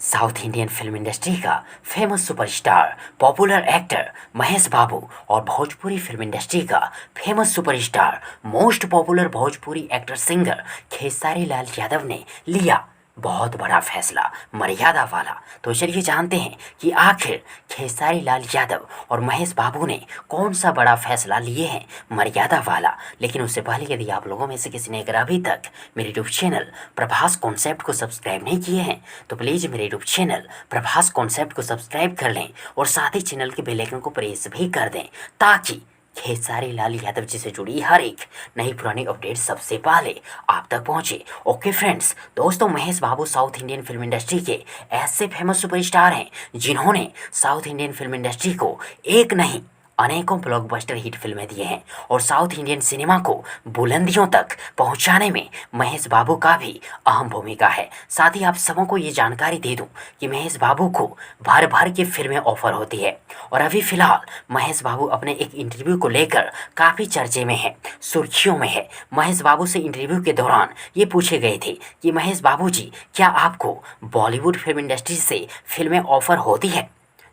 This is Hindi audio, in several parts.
साउथ इंडियन फिल्म इंडस्ट्री का famous superstar popular actor Mahesh Babu और भोजपुरी फिल्म इंडस्ट्री का famous superstar most popular Bhojpuri actor singer Khesari Lal Yadav ने लिया बहुत बड़ा फैसला, मर्यादा वाला। तो चलिए जानते हैं कि आखिर खेसारी लाल यादव और महेश बाबू ने कौन सा बड़ा फैसला लिए हैं, मर्यादा वाला। लेकिन उससे पहले यदि आप लोगों में से किसी ने अगर अभी तक मेरे यूट्यूब चैनल प्रभास कॉन्सेप्ट को सब्सक्राइब नहीं किए हैं तो प्लीज़ मेरे यूट्यूब चैनल प्रभास कॉन्सेप्ट को सब्सक्राइब कर लें और साथ ही चैनल के बेल आइकन को प्रेस भी कर दें, ताकि खेसारी लाल यादव जी से जुड़ी हर एक नई पुरानी अपडेट सबसे पहले आप तक पहुंचे। ओके फ्रेंड्स, दोस्तों महेश बाबू साउथ इंडियन फिल्म इंडस्ट्री के ऐसे फेमस सुपरस्टार हैं जिन्होंने साउथ इंडियन फिल्म इंडस्ट्री को एक नहीं अनेकों ब्लॉकबस्टर हिट फिल्में दिए हैं और साउथ इंडियन सिनेमा को बुलंदियों तक पहुंचाने में महेश बाबू का भी अहम भूमिका है। साथ ही आप सबों को ये जानकारी दे दूं कि महेश बाबू को भर भर के फिल्में ऑफर होती है और अभी फ़िलहाल महेश बाबू अपने एक इंटरव्यू को लेकर काफ़ी चर्चे में है, सुर्खियों में है। महेश बाबू से इंटरव्यू के दौरान ये पूछे गए थे कि महेश बाबू जी, क्या आपको बॉलीवुड फिल्म इंडस्ट्री से फिल्में ऑफर होती है?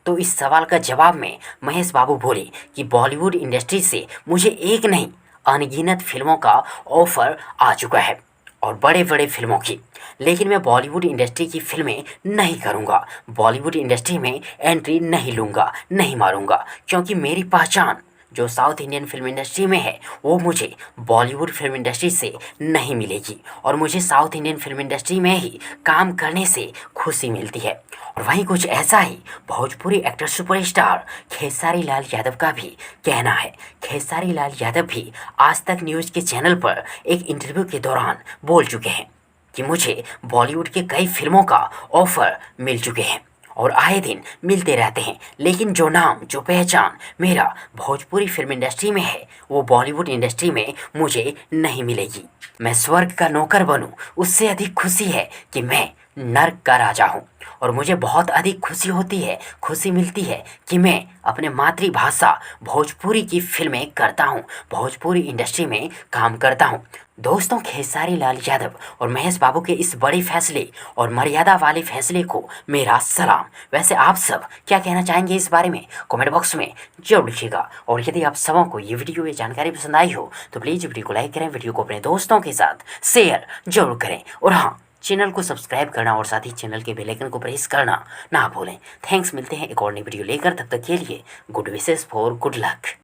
तो इस सवाल का जवाब में महेश बाबू बोले कि बॉलीवुड इंडस्ट्री से मुझे एक नहीं अनगिनत फिल्मों का ऑफ़र आ चुका है और बड़े बड़े फिल्मों की, लेकिन मैं बॉलीवुड इंडस्ट्री की फिल्में नहीं करूँगा, बॉलीवुड इंडस्ट्री में एंट्री नहीं लूँगा, नहीं मारूँगा, क्योंकि मेरी पहचान जो साउथ इंडियन फिल्म इंडस्ट्री में है वो मुझे बॉलीवुड फिल्म इंडस्ट्री से नहीं मिलेगी और मुझे साउथ इंडियन फिल्म इंडस्ट्री में ही काम करने से खुशी मिलती है। और वहीं कुछ ऐसा ही भोजपुरी एक्टर सुपरस्टार खेसारी लाल यादव का भी कहना है। खेसारी लाल यादव भी आज तक न्यूज़ के चैनल पर एक इंटरव्यू के दौरान बोल चुके हैं कि मुझे बॉलीवुड के कई फिल्मों का ऑफ़र मिल चुके हैं और आए दिन मिलते रहते हैं, लेकिन जो नाम जो पहचान मेरा भोजपुरी फिल्म इंडस्ट्री में है वो बॉलीवुड इंडस्ट्री में मुझे नहीं मिलेगी। मैं स्वर्ग का नौकर बनूं, उससे अधिक खुशी है कि मैं नर्क का राजा हूं और मुझे बहुत अधिक खुशी होती है, खुशी मिलती है कि मैं अपने मातृभाषा भोजपुरी की फिल्में करता हूं, भोजपुरी इंडस्ट्री में काम करता हूं। दोस्तों, खेसारी लाल यादव और महेश बाबू के इस बड़े फैसले और मर्यादा वाले फैसले को मेरा सलाम। वैसे आप सब क्या कहना चाहेंगे इस बारे में कमेंट बॉक्स में जरूर लिखिएगा। और यदि आप सबों को ये वीडियो ये जानकारी पसंद आई हो तो प्लीज़ वीडियो को लाइक करें, वीडियो को अपने दोस्तों के साथ शेयर जरूर करें और हाँ, चैनल को सब्सक्राइब करना और साथ ही चैनल के बेल आइकन को प्रेस करना ना भूलें। थैंक्स, मिलते हैं एक और नई वीडियो लेकर, तब तक के लिए good wishes for good luck.